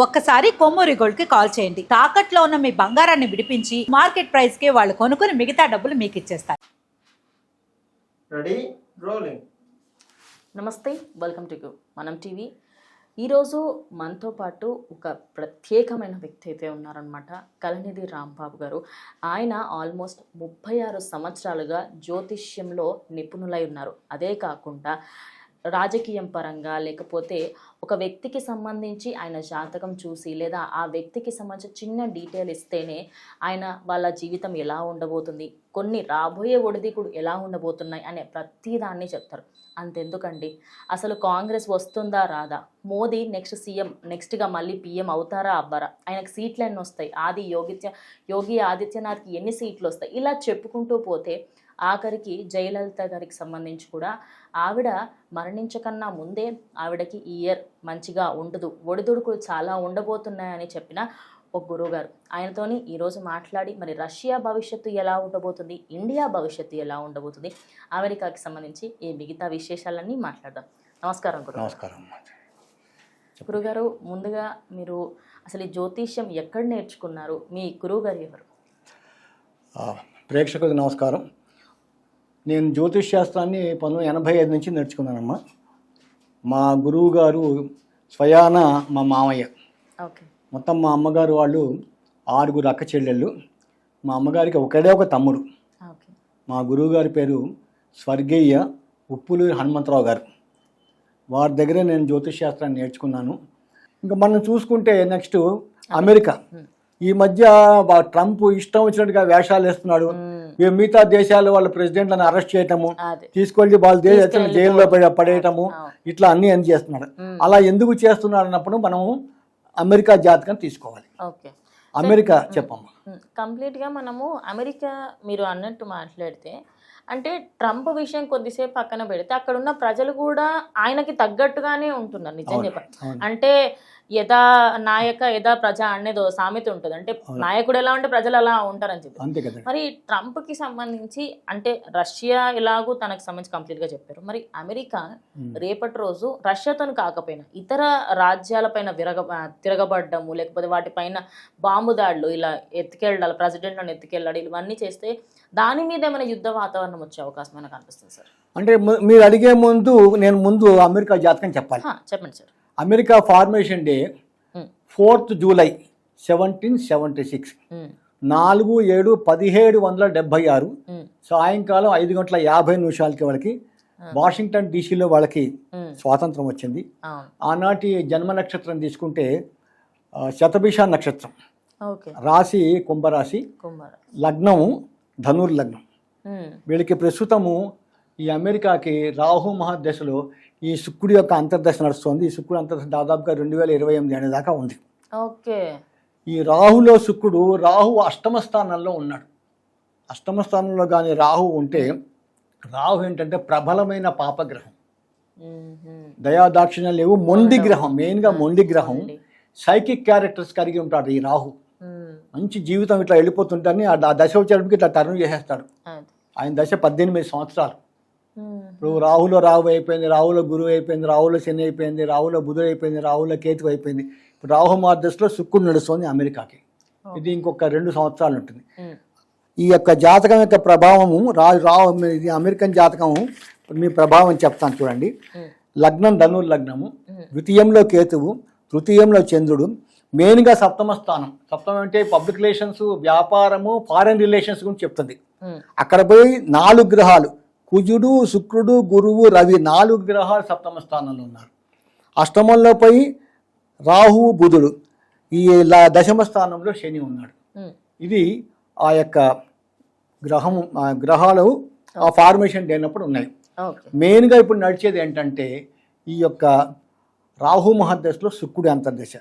ఒక్కసారి కొమ్మూరి గోల్డ్ కి కాల్ చేయండి. తాకట్లో ఉన్న మీ బంగారాన్ని విడిపించి మార్కెట్ ప్రైస్ కి వాళ్ళు కొనుక్కుని మిగతా డబ్బులు మీకు ఇచ్చేస్తారు. Ready rolling. నమస్తే, వెల్కమ్ టు మనం టీవీ. ఈరోజు మనతో పాటు ఒక ప్రత్యేకమైన వ్యక్తి అయితే ఉన్నారనమాట, కలనిధి రాంబాబు గారు. ఆయన ఆల్మోస్ట్ 36 సంవత్సరాలుగా జ్యోతిష్యంలో నిపుణులై ఉన్నారు. అదే కాకుండా రాజకీయం పరంగా లేకపోతే ఒక వ్యక్తికి సంబంధించి ఆయన జాతకం చూసి లేదా ఆ వ్యక్తికి సంబంధించి చిన్న డీటెయిల్ ఇస్తేనే ఆయన వాళ్ళ జీవితం ఎలా ఉండబోతుంది, కొన్ని రాబోయే ఒడిదుడుకులు ఎలా ఉండబోతున్నాయి అనే ప్రతిదాన్ని చెప్తారు. అంతెందుకండి, అసలు కాంగ్రెస్ వస్తుందా రాదా, మోదీ నెక్స్ట్ సీఎం నెక్స్ట్గా మళ్ళీ పీఎం అవుతారా అవ్వరా, ఆయనకు సీట్లు ఎన్ని వస్తాయి, యోగి ఆదిత్యనాథ్కి ఎన్ని సీట్లు వస్తాయి, ఇలా చెప్పుకుంటూ పోతే ఆఖరికి జయలలిత గారికి సంబంధించి కూడా ఆవిడ మరణించకన్నా ముందే ఆవిడకి ఈ ఇయర్ మంచిగా ఉండదు, ఒడిదుడుకులు చాలా ఉండబోతున్నాయని చెప్పిన ఒక గురువు గారు. ఆయనతోని ఈరోజు మాట్లాడి మరి రష్యా భవిష్యత్తు ఎలా ఉండబోతుంది, ఇండియా భవిష్యత్తు ఎలా ఉండబోతుంది, అమెరికాకి సంబంధించి ఈ మిగతా విశేషాలన్నీ మాట్లాడదాం. నమస్కారం గురు. నమస్కారం గురుగారు, ముందుగా మీరు అసలు ఈ జ్యోతిష్యం ఎక్కడ నేర్చుకున్నారు, మీ గురువు గారు ఎవరు? ప్రేక్షకులకు నమస్కారం. నేను జ్యోతిష్ శాస్త్రాన్ని 1985 నుంచి నేర్చుకున్నానమ్మా. మా గురువు గారు స్వయాన మా మామయ్య. ఓకే. మొత్తం మా అమ్మగారు వాళ్ళు 6 అక్క చెల్లెళ్ళు. మా అమ్మగారికి ఒకడే ఒక తమ్ముడు. ఓకే. మా గురువు గారి పేరు స్వర్గీయ ఉప్పులూరి హనుమంతరావు గారు. వారి దగ్గరే నేను జ్యోతిష్ శాస్త్రాన్ని నేర్చుకున్నాను. ఇంకా మనం చూసుకుంటే నెక్స్ట్ అమెరికా. ఈ మధ్య ట్రంప్ ఇష్టం వచ్చినట్టుగా వేషాలు వేస్తున్నాడు. మిగతా దేశాల వాళ్ళ ప్రెసిడెంట్లను అరెస్ట్ చేయటము, తీసుకెళ్లి వాళ్ళ దేశాలను జైల్లో పడేయటము, ఇట్లా అన్ని చేస్తున్నాడు. అలా ఎందుకు చేస్తున్నాడు అన్నప్పుడు మనము అమెరికా జాతకం తీసుకోవాలి. అమెరికా చెప్పమ్మా. కంప్లీట్గా మనము అమెరికా మీరు అన్నట్టు మాట్లాడితే అంటే ట్రంప్ విషయం కొద్దిసేపు పక్కన పెడితే అక్కడ ఉన్న ప్రజలు కూడా ఆయనకి తగ్గట్టుగానే ఉంటున్నారు. నిజం చెప్పాలి అంటే యథా నాయక యథా ప్రజ అనేది సామెత ఉంటుంది. అంటే నాయకుడు ఎలా ఉంటే ప్రజలు అలా ఉంటారని చెప్పి. మరి ట్రంప్ కి సంబంధించి అంటే రష్యా ఎలాగూ తనకు సంబంధించి కంప్లీట్ గా చెప్పారు. మరి అమెరికా రేపటి రోజు రష్యాతో కాకపోయినా ఇతర రాజ్యాలపైన తిరగబడ్డము లేకపోతే వాటిపైన బాంబు దాడులు ఇలా ఎత్తుకెళ్ళాలి, ప్రెసిడెంట్లను ఎత్తుకెళ్ళాలి, ఇవన్నీ చేస్తే దాని మీద ఏమైనా యుద్ధ వాతావరణం వచ్చే అవకాశం మనకు అనిపిస్తుంది సార్? అంటే మీరు అడిగే ముందు నేను అమెరికా జాతకం చెప్పాలి. చెప్పండి sir. America formation day 4th July 1776, 4/7/1776 సాయంకాలం 5:50 వాళ్ళకి వాషింగ్టన్ డీసీలో వాళ్ళకి స్వాతంత్రం వచ్చింది. ఆనాటి జన్మ నక్షత్రం తీసుకుంటే శతభిష నక్షత్రం, రాశి కుంభరాశి, లగ్నము ధనుర్లగ్నం. వీళ్ళకి ప్రస్తుతము ఈ అమెరికాకి రాహు మహాదశలో ఈ శుక్రుడి యొక్క అంతర్దశ నడుస్తుంది. ఈ శుక్రుడు అంతర్దశ దాదాపుగా 2028 అనేదాకా ఉంది. ఓకే. ఈ రాహులో శుక్రుడు, రాహు అష్టమ స్థానంలో ఉన్నాడు. అష్టమ స్థానంలో కానీ రాహు ఉంటే, రాహు ఏంటంటే ప్రబలమైన పాపగ్రహం, దయాదాక్షిణ్యం లేవు, మొండి గ్రహం, మెయిన్గా మొండి గ్రహం. సైకిక్ క్యారెక్టర్స్ కలిగి ఉంటాడు ఈ రాహు. మంచి జీవితం ఇట్లా వెళ్ళిపోతుంటాన్ని ఆ దశ వచ్చేటప్పటికి ఇట్లా టర్న్ చేసేస్తాడు. ఆయన దశ 18 సంవత్సరాలు. ఇప్పుడు రాహులో రాహు అయిపోయింది, రాహులో గురువు అయిపోయింది, రాహులో శని అయిపోయింది, రాహులో బుధుడు అయిపోయింది, రాహులో కేతు అయిపోయింది. ఇప్పుడు రాహు మార్గదశలో శుక్రుడు నడుస్తుంది అమెరికాకి. ఇది ఇంకొక 2 సంవత్సరాలు ఉంటుంది. ఈ యొక్క జాతకం యొక్క ప్రభావము రాహు ఇది అమెరికన్ జాతకము. మీ ప్రభావం చెప్తాను చూడండి. లగ్నం ధనుర్లగ్నము, ద్వితీయంలో కేతువు, తృతీయంలో చంద్రుడు, మెయిన్గా సప్తమ స్థానం. సప్తమం అంటే పబ్లిక్ రిలేషన్స్, వ్యాపారము, ఫారెన్ రిలేషన్స్ గురించి చెప్తుంది. అక్కడ పోయి 4 గ్రహాలు, కుజుడు, శుక్రుడు, గురువు, రవి, 4 గ్రహాలు సప్తమ స్థానంలో ఉన్నారు. అష్టమంలో పోయి రాహువు, బుధుడు, ఈ దశమ స్థానంలో శని ఉన్నాడు. ఇది ఆ యొక్క గ్రహాలు ఆ ఫార్మేషన్ అయినప్పుడు ఉన్నాయి. మెయిన్గా ఇప్పుడు నడిచేది ఏంటంటే ఈ యొక్క రాహు మహర్దశలో శుక్రుడి అంతర్దశ.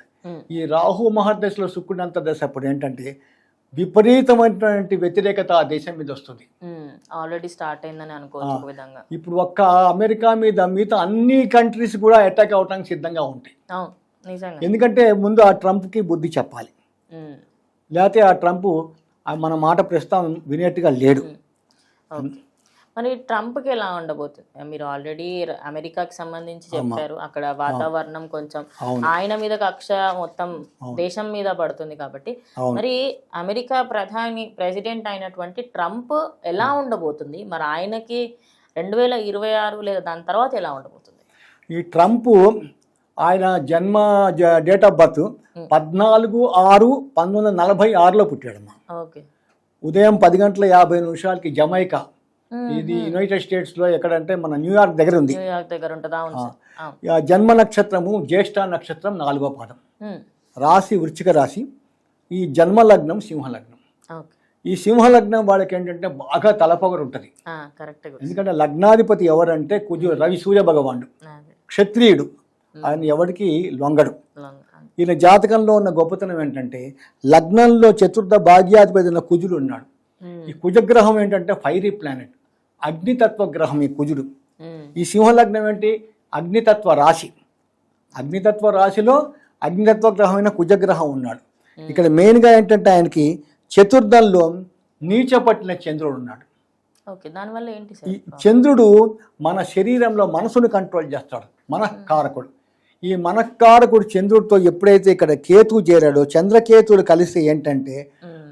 ఈ రాహు మహర్దశలో శుక్రుడి అంతర్దశ అప్పుడు ఏంటంటే విపరీతమైనటువంటి వ్యతిరేకత ఆ దేశం మీద వస్తుంది. ఆల్రెడీ స్టార్ట్ అయిందని అనుకోవచ్చు విధంగా. ఇప్పుడు ఒక్క అమెరికా మీద మిగతా అన్ని కంట్రీస్ కూడా అటాక్ అవడానికి సిద్ధంగా ఉంటాయి. ఎందుకంటే ముందు ఆ ట్రంప్కి బుద్ధి చెప్పాలి, లేకపోతే ఆ ట్రంప్ మన మాట ప్రస్తుతం వినేట్టుగా లేడు. మరి ట్రంప్కి ఎలా ఉండబోతుంది? మీరు ఆల్రెడీ అమెరికాకి సంబంధించి చెప్పారు, అక్కడ వాతావరణం కొంచెం ఆయన మీద కక్ష మొత్తం దేశం మీద పడుతుంది కాబట్టి, మరి అమెరికా ప్రెసిడెంట్ అయినటువంటి ట్రంప్ ఎలా ఉండబోతుంది? మరి ఆయనకి 2026 లేదా దాని తర్వాత ఎలా ఉండబోతుంది? ఈ ట్రంప్ ఆయన జన్మ డేట్ ఆఫ్ బర్త్ 14/6/1946లో పుట్టాడమ్మా. ఓకే. ఉదయం 10:50 జమైకా, ఇది యునైటెడ్ స్టేట్స్ లో ఎక్కడంటే మన న్యూయార్క్ దగ్గర ఉంది. న్యూయార్క్ దగ్గర ఉంటుందా? జన్మ నక్షత్రము జ్యేష్ఠ నక్షత్రం 4వ పాదం, రాశి వృశ్చిక రాశి, ఈ జన్మ లగ్నం సింహ లగ్నం. ఈ సింహ లగ్నం వాళ్ళకి ఏంటంటే బాగా తలపొగరు ఉంటుంది. ఎందుకంటే లగ్నాధిపతి ఎవరంటే రవి సూర్య భగవానుడు, క్షత్రియుడు, ఆయన ఎవరికి లొంగడు. ఈయన జాతకంలో ఉన్న గొప్పతనం ఏంటంటే లగ్నంలో చతుర్థ భాగ్యాధిపతి ఉన్న కుజుడు ఉన్నాడు. ఈ కుజగ్రహం ఏంటంటే ఫైరీ ప్లానెట్, అగ్నితత్వ గ్రహం ఈ కుజుడు. ఈ సింహలగ్నం ఏంటి? అగ్నితత్వ రాశి. అగ్నితత్వ రాశిలో అగ్నితత్వ గ్రహమైన కుజగ్రహం ఉన్నాడు. ఇక్కడ మెయిన్గా ఏంటంటే ఆయనకి చతుర్థంలో నీచపట్టిన చంద్రుడు ఉన్నాడు. దానివల్ల ఏంటి? ఈ చంద్రుడు మన శరీరంలో మనసును కంట్రోల్ చేస్తాడు, మనఃకారకుడు. ఈ మనఃకారకుడు చంద్రుడితో ఎప్పుడైతే ఇక్కడ కేతువు చేరాడో, చంద్రకేతువులు కలిసి ఏంటంటే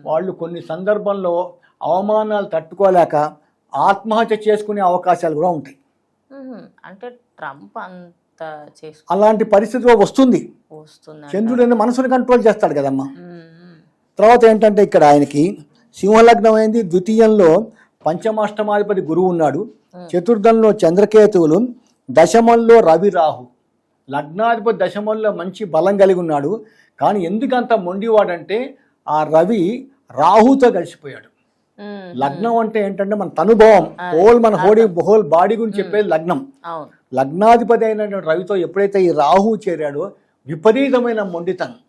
వాళ్ళు కొన్ని సందర్భంలో అవమానాలు తట్టుకోలేక ఆత్మహత్య చేసుకునే అవకాశాలు కూడా ఉంటాయి. అంటే ట్రంప్ అంత అలాంటి పరిస్థితిలో వస్తుంది. చంద్రుడు మనసుని కంట్రోల్ చేస్తాడు కదమ్మా. తర్వాత ఏంటంటే ఇక్కడ ఆయనకి సింహలగ్నం అయింది, ద్వితీయంలో పంచమాష్టమాధిపతి గురువు ఉన్నాడు, చతుర్థంలో చంద్రకేతువులు, దశమంలో రవి రాహు. లగ్నాధిపతి దశమంలో మంచి బలం కలిగి ఉన్నాడు. కానీ ఎందుకంత మొండివాడంటే ఆ రవి రాహుతో కలిసిపోయాడు. లగ్నం అంటే ఏంటంటే మన తనుభవం, హోల్ బాడీ గురించి చెప్పేది లగ్నం. లగ్నాధిపతి అయిన రవితో ఎప్పుడైతే ఈ రాహు చేరాడో విపరీతమైన మొండితనం,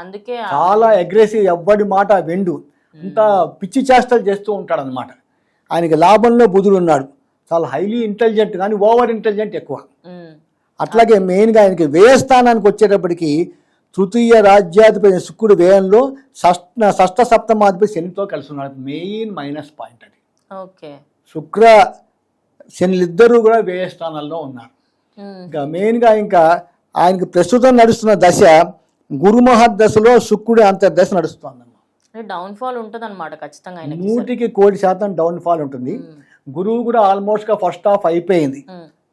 అందుకే చాలా అగ్రెసివ్, ఎవ్వడి మాట వెండు, ఇంత పిచ్చి చేష్టలు చేస్తూ ఉంటాడు అనమాట. ఆయనకి లాభంలో బుధుడు ఉన్నాడు, చాలా హైలీ ఇంటెలిజెంట్, కానీ ఓవర్ ఇంటెలిజెంట్ ఎక్కువ. అట్లాగే మెయిన్గా ఆయనకి వ్యయస్థానానికి వచ్చేటప్పటికి తృతీయ రాజ్యాధిపతి శుక్రుడు వ్యయంలో షష్ఠ సప్తమాధిపతి శనితో కలిసి ఉన్నాడు. మెయిన్ మైనస్ పాయింట్ అది. శుక్ర శనిలిద్దరూ కూడా వ్యయస్థానాల్లో ఉన్నారు. ఇంకా మెయిన్గా ఇంకా ఆయనకి ప్రస్తుతం నడుస్తున్న దశ గురు మహర్దశలో శుక్రుడి అంతర్దశ నడుస్తుందమ్మా. డౌన్ఫాల్ ఉంటుంది అనమాట ఖచ్చితంగా. 100% డౌన్ఫాల్ ఉంటుంది. గురువు కూడా ఆల్మోస్ట్ గా ఫస్ట్ హాఫ్ అయిపోయింది.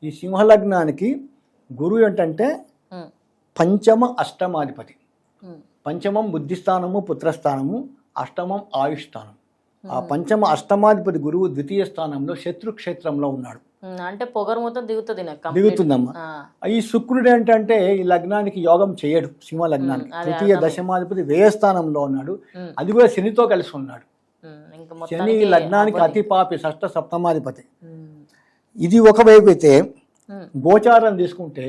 ఈ సింహలగ్నానికి గురువు ఏంటంటే పంచమ అష్టమాధిపతి. పంచమం బుద్ధిస్థానము, పుత్రస్థానము, అష్టమం ఆయుష్ స్థానం. ఆ పంచమ అష్టమాధిపతి గురువు ద్వితీయ స్థానంలో శత్రుక్షేత్రంలో ఉన్నాడు. అంటే పొగరు మొత్తం దిగుతుందమ్మా. ఈ శుక్రుడు ఏంటంటే ఈ లగ్నానికి యోగం చేయడు. సింహ లగ్నానికి తృతీయ దశమాధిపతి వ్యయస్థానంలో ఉన్నాడు, అది కూడా శనితో కలిసి ఉన్నాడు. శని లగ్నానికి అతి పాపి, షష్ఠ సప్తమాధిపతి. ఇది ఒకవైపు అయితే గోచారం తీసుకుంటే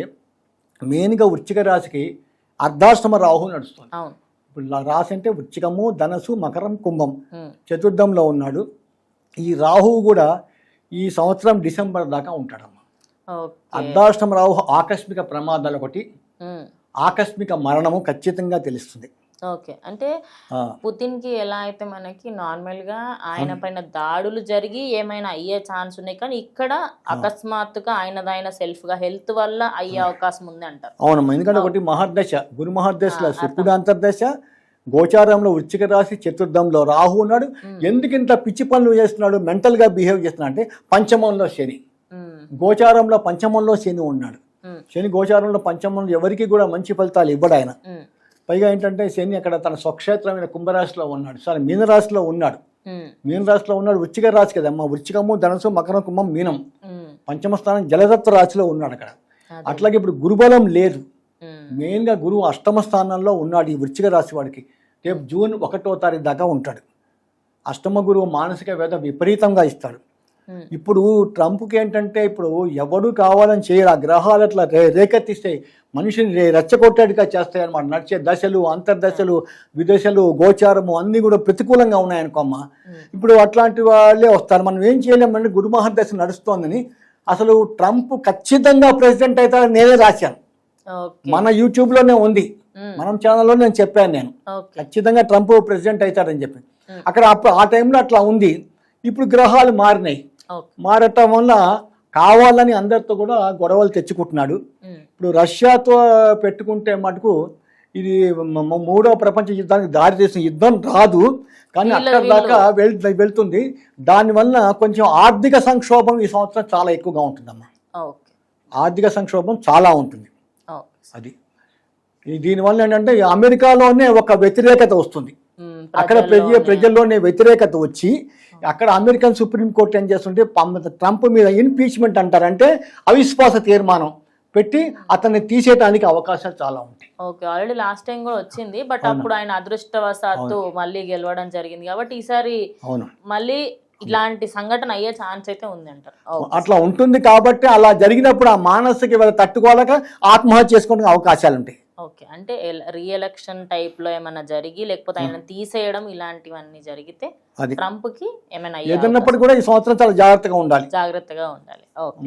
మెయిన్గా వృశ్చిక రాశికి అర్ధాష్టమ రాహు నడుస్తుంది. ఇప్పుడు రాశి అంటే వృశ్చికము, ధనసు, మకరం, కుంభం, చతుర్థంలో ఉన్నాడు. ఈ రాహువు కూడా ఈ సంవత్సరం డిసెంబర్ దాకా ఉంటాడమ్మా. అర్ధాష్టమ రాహు ఆకస్మిక ప్రమాదాలు ఒకటి, ఆకస్మిక మరణము ఖచ్చితంగా తెలుస్తుంది. ఓకే. అంటే పుతిన్ కి ఎలా అయితే మనకి నార్మల్ గా ఆయన పైన దాడులు జరిగి ఏమైనా అయ్యే ఛాన్స్ ఉన్నాయి, కానీ ఇక్కడ అకస్మాత్తుగా ఆయనదైన సెల్ఫ్ గా హెల్త్ వల్ల అయ్యే అవకాశం ఉంది అంటారు. అవునమ్మా. ఎందుకంటే ఒకటి మహర్దశ, గురు మహర్దశలో శుక్రుడు అంతర్దశ, గోచారంలో వృశ్చిక రాశి, చతుర్థంలో రాహు ఉన్నాడు. ఎందుకు ఇంత పిచ్చి పనులు చేస్తున్నాడు, మెంటల్ గా బిహేవ్ చేస్తున్నాడు అంటే పంచమంలో శని, గోచారంలో పంచమంలో శని ఉన్నాడు. శని గోచారంలో పంచమంలో ఎవరికి కూడా మంచి ఫలితాలు ఇవ్వడు ఆయన. పైగా ఏంటంటే శని అక్కడ తన స్వక్షేత్రమైన కుంభరాశిలో ఉన్నాడు, సారీ మీనరాశిలో ఉన్నాడు. మీనరాశిలో ఉన్నాడు, వృశ్చిక రాశి కదమ్మా. వృశ్చికము, ధనసు, మకరం, కుంభం, మీనం. పంచమ స్థానం జలతత్వ రాశిలో ఉన్నాడు అక్కడ. అట్లాగే ఇప్పుడు గురుబలం లేదు. మెయిన్గా గురువు అష్టమ స్థానంలో ఉన్నాడు ఈ వృశ్చిక రాశి వాడికి. రేపు జూన్ 1వ తారీఖు దాకా ఉంటాడు. అష్టమ గురువు మానసిక వేద విపరీతంగా ఇస్తాడు. ఇప్పుడు ట్రంప్కి ఏంటంటే ఇప్పుడు ఎవడు కావాలని చేయడు, ఆ గ్రహాలు అట్లా రేకెత్తిస్తాయి, మనిషిని రెచ్చగొట్టేట్టుగా చేస్తాయి అన్నమాట. నడిచే దశలు, అంతర్దశలు, విదశలు, గోచారము అన్నీ కూడా ప్రతికూలంగా ఉన్నాయనుకోమ్మ. ఇప్పుడు అట్లాంటి వాళ్ళే వస్తారు. మనం ఏం చేయలేమంటే గురు మహర్దశ నడుస్తోందని. అసలు ట్రంప్ ఖచ్చితంగా ప్రెసిడెంట్ అవుతాడని నేనే రాశాను, మన యూట్యూబ్లోనే ఉంది, మనం ఛానల్లో నేను చెప్పాను, నేను ఖచ్చితంగా ట్రంప్ ప్రెసిడెంట్ అవుతాడని చెప్పి. అక్కడ ఆ టైంలో అట్లా ఉంది. ఇప్పుడు గ్రహాలు మారినాయి. ఓకే. మారటం వల్ల కావాలని అందరితో కూడా గొడవలు తెచ్చుకుంటున్నాడు. ఇప్పుడు రష్యాతో పెట్టుకుంటే మటుకు ఇది మూడవ ప్రపంచ యుద్ధానికి దారి తీసిన యుద్ధం రాదు, కానీ అక్కడ దాకా వెళ్తుంది. దానివల్ల కొంచెం ఆర్థిక సంక్షోభం ఈ సంవత్సరం చాలా ఎక్కువగా ఉంటుందమ్మా. ఆర్థిక సంక్షోభం చాలా ఉంటుంది. అది దీనివల్ల ఏంటంటే అమెరికాలోనే ఒక వ్యతిరేకత వస్తుంది, అక్కడ ప్రజల్లోనే వ్యతిరేకత వచ్చి అక్కడ అమెరికన్ సుప్రీంకోర్టు ఏం చేస్తుంటే ట్రంప్ మీద ఇంపీచ్మెంట్ అంటారంటే అవిశ్వాస తీర్మానం పెట్టి అతన్ని తీసేయడానికి అవకాశాలు చాలా ఉంటాయి. ఓకే, ఆల్రెడీ లాస్ట్ టైం కూడా వచ్చింది, బట్ అప్పుడు ఆయన అదృష్టవశాత్తు మళ్ళీ గెలవడం జరిగింది కాబట్టి ఈసారి మళ్ళీ ఇలాంటి సంఘటన అయ్యే ఛాన్స్ అయితే ఉంది అంటారు. అట్లా ఉంటుంది కాబట్టి అలా జరిగినప్పుడు ఆ మానసిక తట్టుకోలేక ఆత్మహత్య చేసుకునే అవకాశాలు ఉంటాయి. ఓకే, అంటే రీఎలక్షన్ టైప్ లో ఏమైనా జరిగి లేకపోతే ఆయన తీసేయడం ఇలాంటివన్నీ జరిగితే ట్రంప్ కి ఏమైనా ఏదన్నప్పుడు కూడా ఈ సంవత్సరం చాలా జాగ్రత్తగా ఉండాలి. జాగ్రత్తగా ఉండాలి. ఓకే.